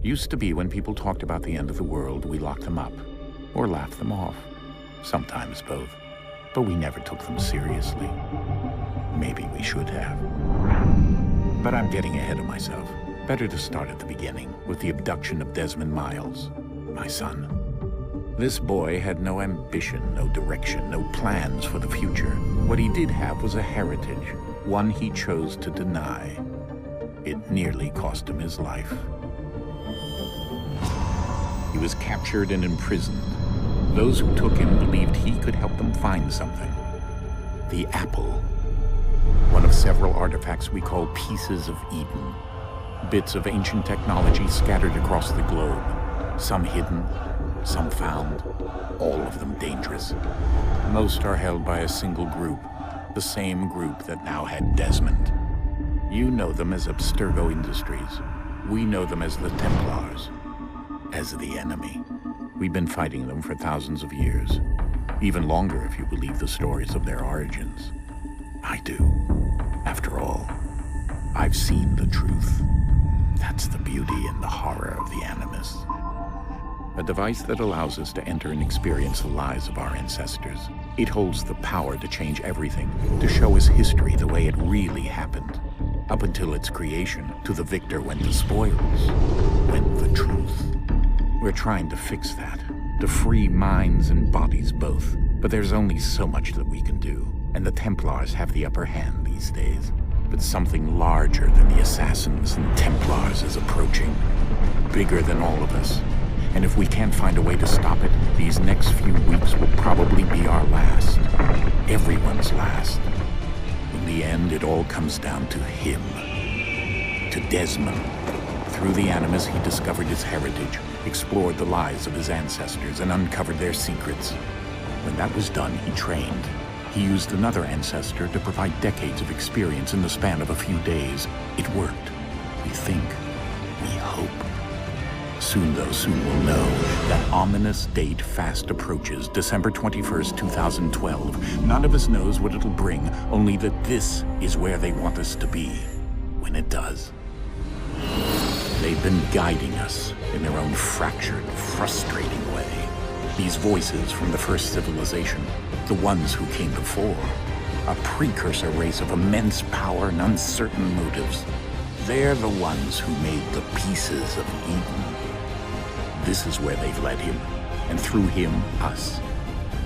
Used to be when people talked about the end of the world, we locked them up, or laughed them off. Sometimes both. But we never took them seriously. Maybe we should have. But I'm getting ahead of myself. Better to start at the beginning, with the abduction of Desmond Miles, my son. This boy had no ambition, no direction, no plans for the future. What he did have was a heritage, one he chose to deny. It nearly cost him his life. He was captured and imprisoned. Those who took him believed he could help them find something. The apple. One of several artifacts we call Pieces of Eden. Bits of ancient technology scattered across the globe. Some hidden, some found, all of them dangerous. Most are held by a single group, the same group that now had Desmond. You know them as Abstergo Industries. We know them as the Templars, as the enemy. We've been fighting them for thousands of years, even longer if you believe the stories of their origins. I do. After all, I've seen the truth. That's the beauty and the horror of the Animus. A device that allows us to enter and experience the lives of our ancestors. It holds the power to change everything, to show us history the way it really happened. Up until its creation, to the victor went the spoils, went the truth. We're trying to fix that, to free minds and bodies both. But there's only so much that we can do, and the Templars have the upper hand these days. But something larger than the Assassins and Templars is approaching, bigger than all of us. And if we can't find a way to stop it, these next few weeks will probably be our last. Everyone's last. In the end, it all comes down to him. To Desmond. Through the Animus, he discovered his heritage, explored the lives of his ancestors, and uncovered their secrets. When that was done, he trained. He used another ancestor to provide decades of experience in the span of a few days. It worked. We think. We hope. Soon, though, soon we'll know. That ominous date fast approaches, December 21st, 2012. None of us knows what it'll bring, only that this is where they want us to be, when it does. They've been guiding us in their own fractured, frustrating way. These voices from the first civilization, the ones who came before, a precursor race of immense power and uncertain motives. They're the ones who made the Pieces of Eden. This is where they've led him, and through him, us.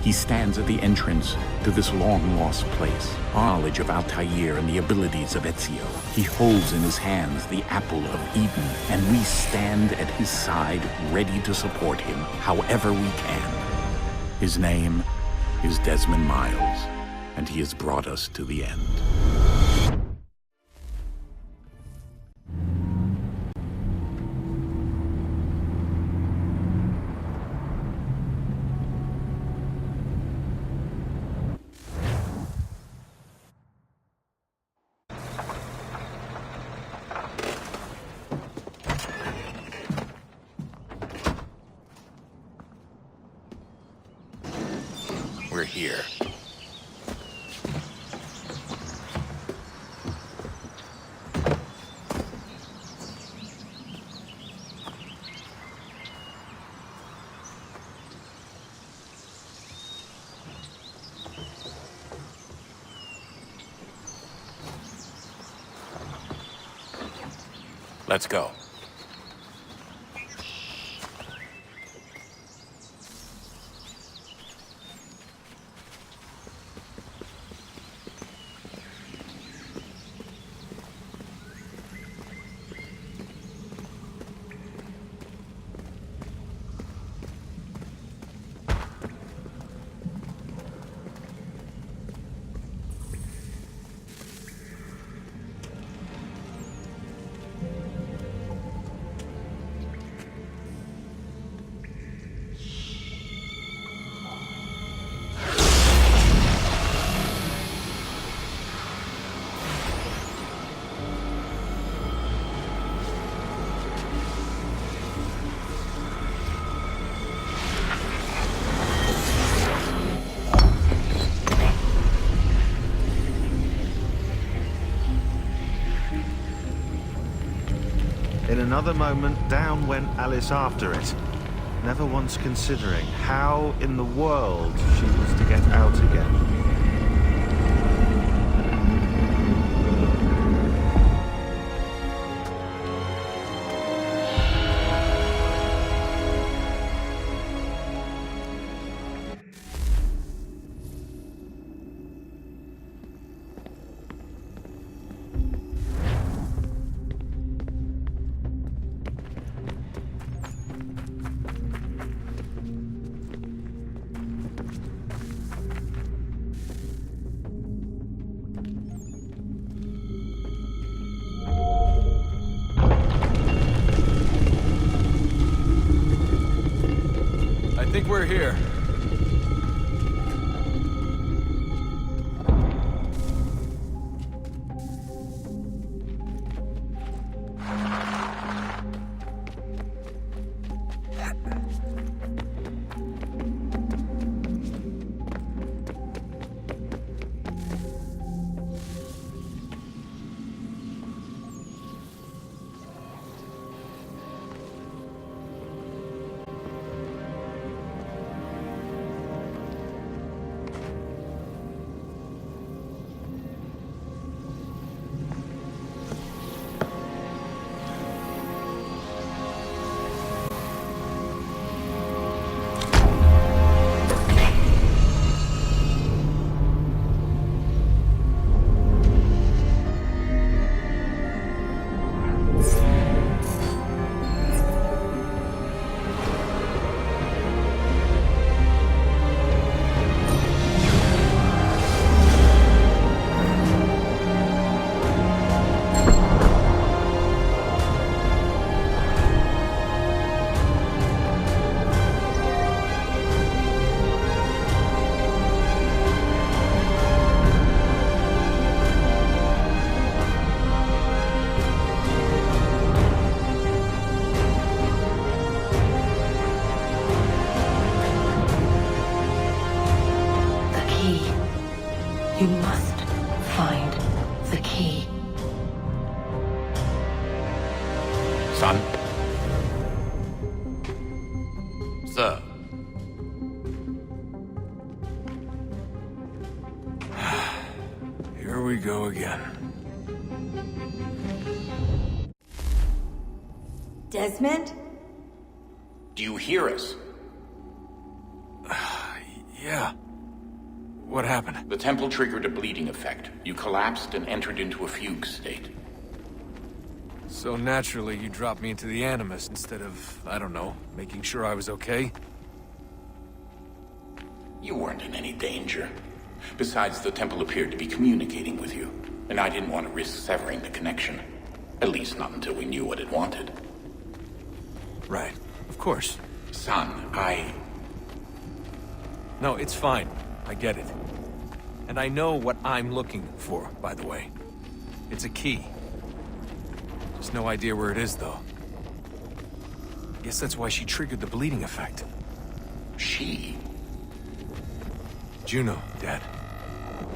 He stands at the entrance to this long-lost place, knowledge of Altair and the abilities of Ezio. He holds in his hands the apple of Eden, and we stand at his side, ready to support him, however we can. His name is Desmond Miles, and he has brought us to the end. We're here. Let's go. another moment, down went Alice after it, never once considering how in the world she was to get out again. I think we're here. You must find the key. Son? Sir. Here we go again. Desmond? Do you hear us? Yeah. What happened? The temple triggered a bleeding effect. You collapsed and entered into a fugue state. So naturally, you dropped me into the Animus instead of, I don't know, making sure I was okay? You weren't in any danger. Besides, the temple appeared to be communicating with you, and I didn't want to risk severing the connection. At least not until we knew what it wanted. Right. Of course. Son, No, it's fine. I get it. And I know what I'm looking for, by the way. It's a key. Just no idea where it is, though. Guess that's why she triggered the bleeding effect. She? Juno, Dad.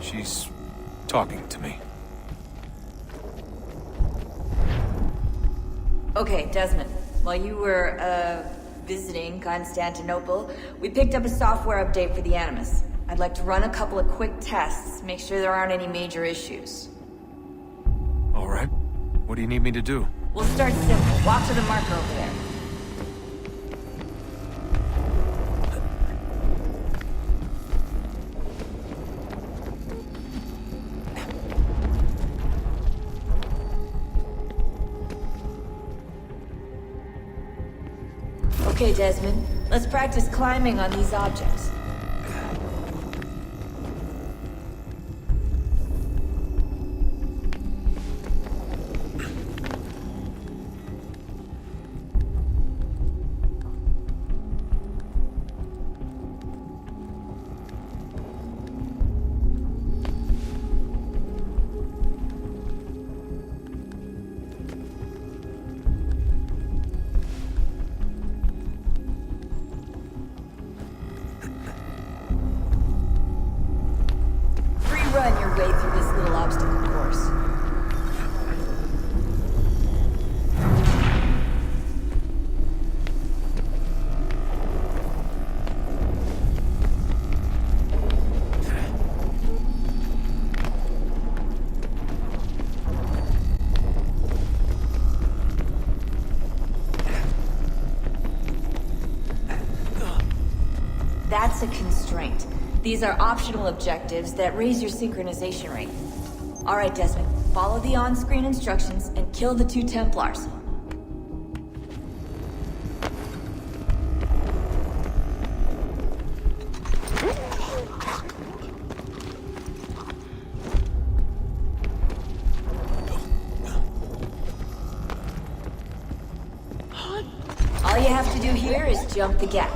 She's talking to me. Okay, Desmond. While you were, visiting Constantinople, we picked up a software update for the Animus. I'd like to run a couple of quick tests, make sure there aren't any major issues. All right. What do you need me to do? We'll start simple. Walk to the marker over there. Okay, Desmond. Let's practice climbing on these objects. Run your way through this little obstacle course. a constraint. These are optional objectives that raise your synchronization rate. Alright, Desmond. Follow the on-screen instructions and kill the 2 Templars. All you have to do here is jump the gap.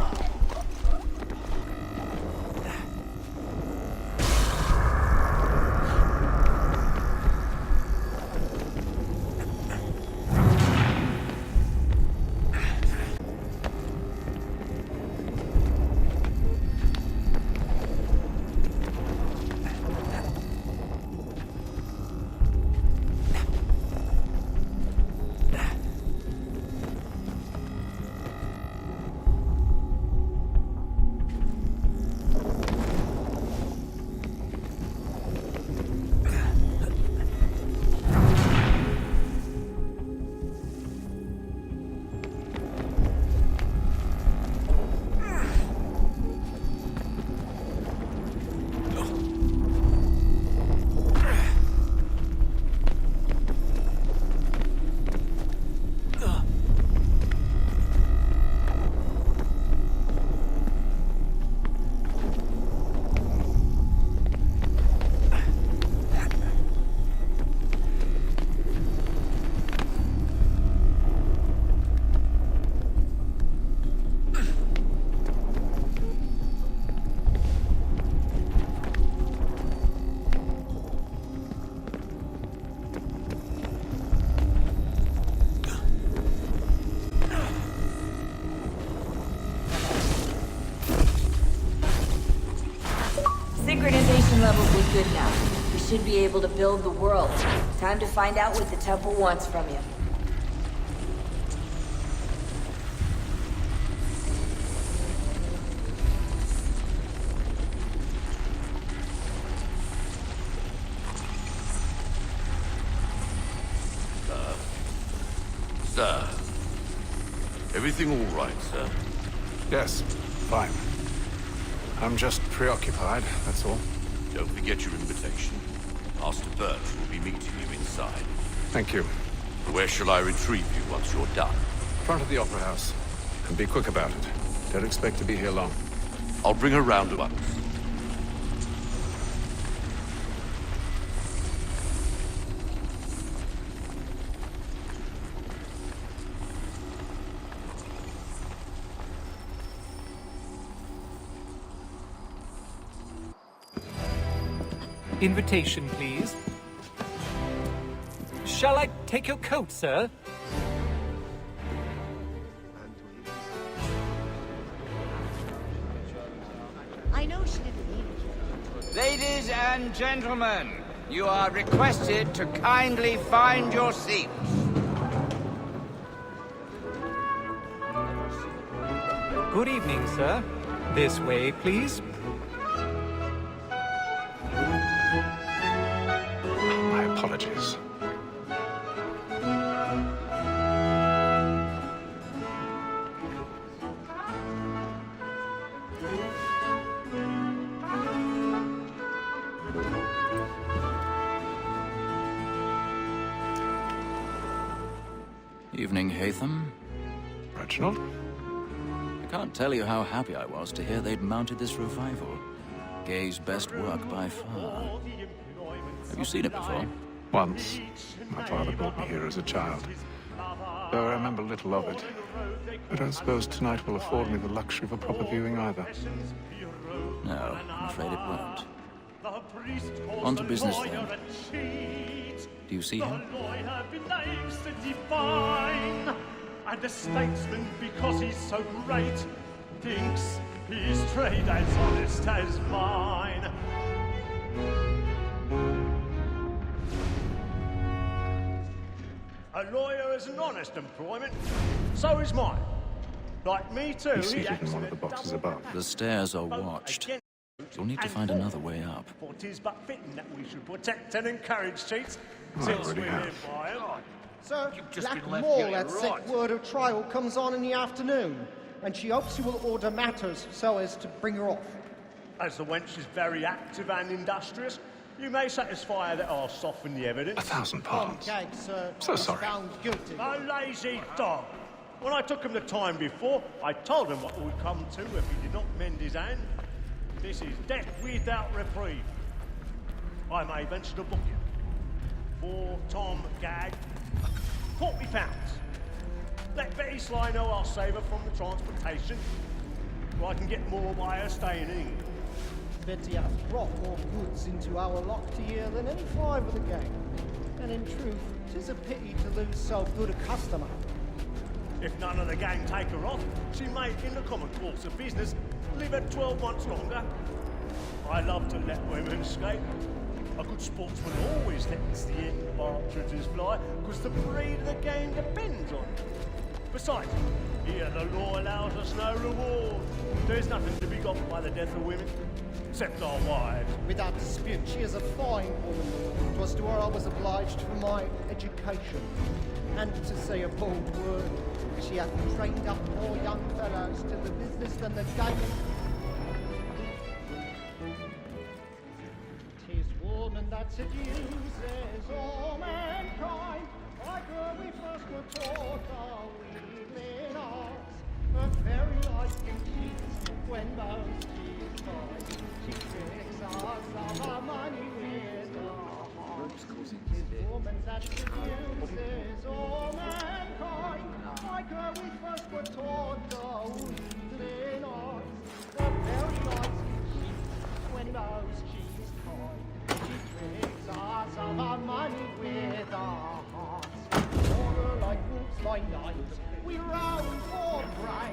Synchronization levels look good now. We should be able to build the world. Time to find out what the temple wants from you. Sir. Everything all right, sir? Yes, fine. I'm just preoccupied, that's all. Don't forget your invitation. Master Birch will be meeting you inside. Thank you. Where shall I retrieve you once you're done? Front of the Opera House. And be quick about it. Don't expect to be here long. I'll bring her round at once. Invitation, please. Shall I take your coat, sir? I know she didn't mean it. Ladies and gentlemen, you are requested to kindly find your seats. Good evening, sir. This way, please. My apologies. Evening, Haytham. Reginald? I can't tell you how happy I was to hear they'd mounted this revival. Gay's best work by far. Have you seen it before? Once. My father brought me here as a child. Though I remember little of it. I don't suppose tonight will afford me the luxury of a proper viewing either. No, I'm afraid it won't. On to business then. Do you see him? And a statesman, because he's so great, thinks his trade as honest as mine. A lawyer is an honest employment, so is mine. Like me too, He's seated in one of the boxes above. The stairs are watched. You'll need to find another way up. For 'tis but fitting that we should protect and encourage cheats, I since already we have. live by 'em. Sir, just Black been left Mall getting at right. sick word of trial comes on in the afternoon, and she hopes you will order matters so as to bring her off. As the wench is very active and industrious, you may satisfy her that I'll soften the evidence. 1,000 pardons. Gag, sir. So was sorry. Found guilty. A lazy dog. When I took him the time before, I told him what it would come to if he did not mend his hand. This is death without reprieve. I may venture to book you. For Tom Gag, £40. Let Betty Sly know I'll save her from the transportation, or I can get more by her staying in England. Betty hath brought more goods into our lock to year than any five of the gang. And in truth, 'tis a pity to lose so good a customer. If none of the gang take her off, she may, in the common course of business, live at 12 months longer. I love to let women escape. A good sportsman always lets the end partridges fly, because the breed of the game depends on it. Besides, here the law allows us no reward. There's nothing to be got by the death of women, except our wives. Without dispute, she is a fine woman. 'Twas to her I was obliged for my education. And to say a bold word, she hath trained up more young fellows to the business than the game. 'Tis woman that seduces all mankind. Like her we first were taught our wheedling arts. Her very life can cheat when most she's fine. She tricks us of our money with her heart. 'Tis woman that seduces all mankind. Like her we first were taught our wheedling arts. Her very life can cheat when most she's fine. She tricks us of our money with our hearts. Order like wolves by night, we round for prey.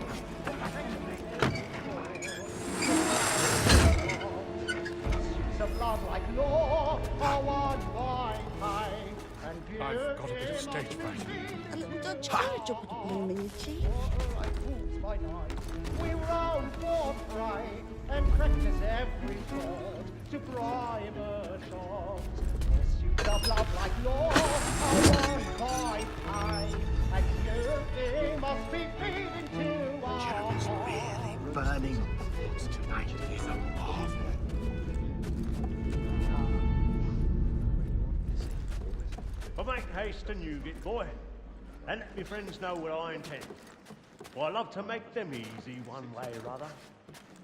Pursuits of love like law are won by pay. And I've got a bit of stage fright. A little Dutch carriage up with a bloom in your cheek. Order like wolves by night, we round for prey. And crackers every word to bribe a shot. Pursuits of love like law are won by pay. And you must be feeding to our hearts. Really burning tonight is a marvel. But make haste and you get, boy, and let me friends know what I intend. For I love to make them easy one way or other.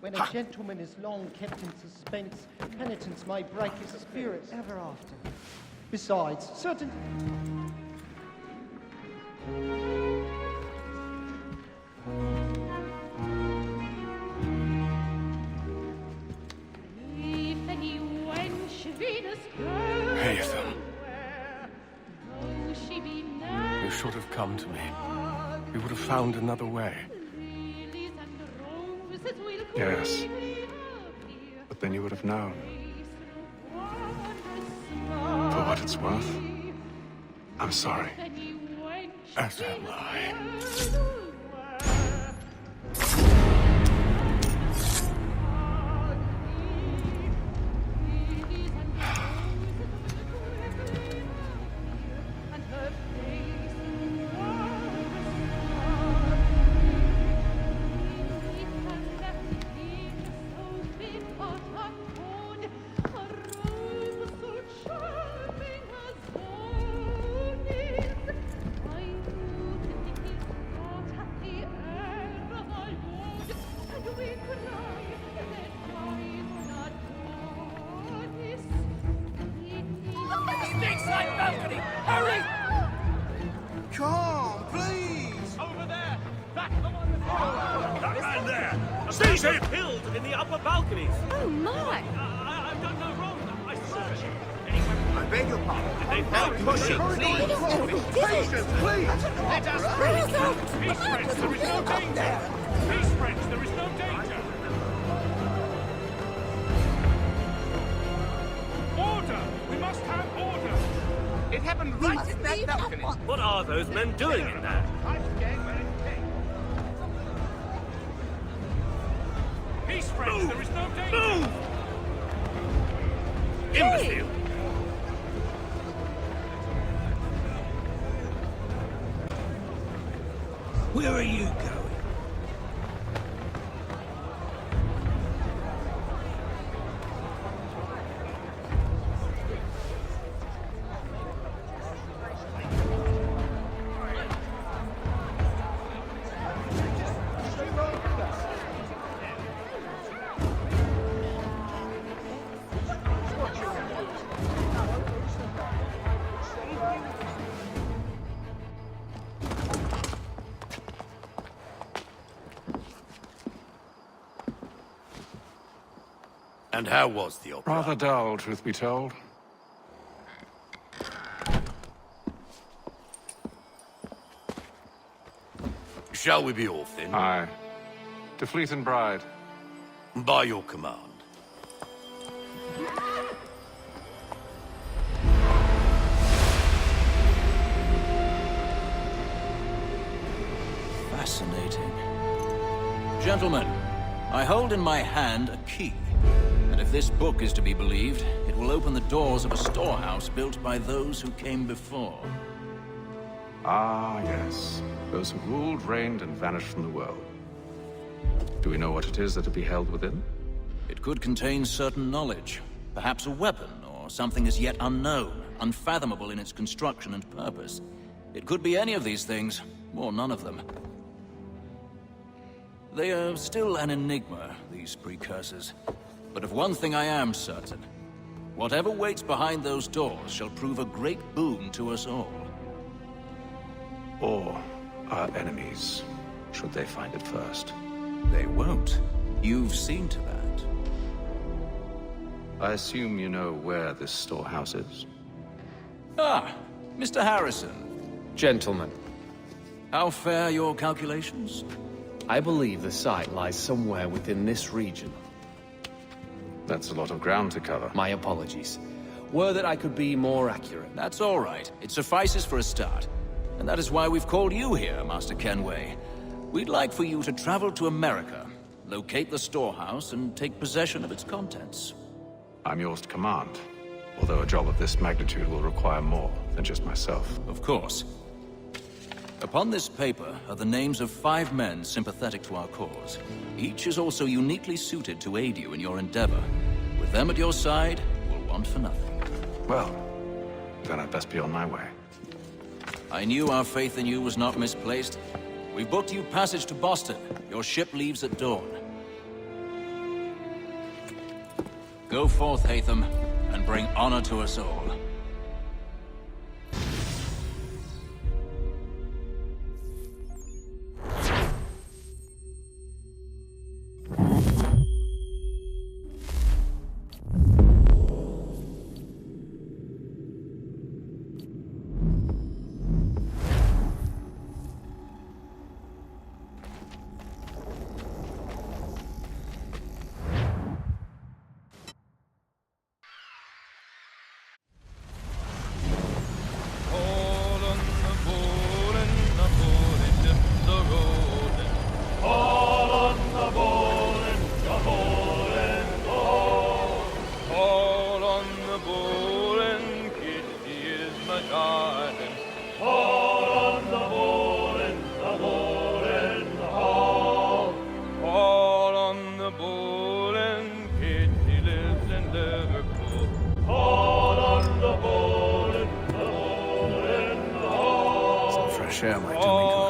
When a gentleman is long kept in suspense, penitence may break his spirit ever after. Besides, certain... Haytham. You should have come to me. We would have found another way. Yes. But then you would have known. For what it's worth, I'm sorry. As am I. Come, please! Over there! That man there! Seize him! Killed in the upper balconies! Oh my! I've done no wrong. I searched. I beg your pardon. They found pushing, Please, please! Let us free! Peace, friends, there is no danger! Peace, friends, there is no danger! Order! We must have order! It happened right in that balcony. What are those men doing in there? Peace, friends, there is no danger! Move! Imbecile! Where are you going? And how was the opera? Rather dull, truth be told. Shall we be off then? Aye. To Fleet and Bride. By your command. Fascinating. Gentlemen, I hold in my hand a key. And if this book is to be believed, it will open the doors of a storehouse built by those who came before. Ah, yes. Those who ruled, reigned, and vanished from the world. Do we know what it is that will be held within? It could contain certain knowledge. Perhaps a weapon, or something as yet unknown, unfathomable in its construction and purpose. It could be any of these things, or none of them. They are still an enigma, these precursors. But of one thing I am certain. Whatever waits behind those doors shall prove a great boon to us all. Or our enemies, should they find it first. They won't. You've seen to that. I assume you know where this storehouse is? Ah, Mr. Harrison. Gentlemen. How fare your calculations? I believe the site lies somewhere within this region. That's a lot of ground to cover. My apologies. Were that I could be more accurate. That's all right. It suffices for a start. And that is why we've called you here, Master Kenway. We'd like for you to travel to America, locate the storehouse, and take possession of its contents. I'm yours to command, although a job of this magnitude will require more than just myself. Of course. Upon this paper are the names of 5 men sympathetic to our cause. Each is also uniquely suited to aid you in your endeavor. With them at your side, we'll want for nothing. Well, then I'd best be on my way. I knew our faith in you was not misplaced. We booked you passage to Boston. Your ship leaves at dawn. Go forth, Hatham, and bring honor to us all. Share my doing.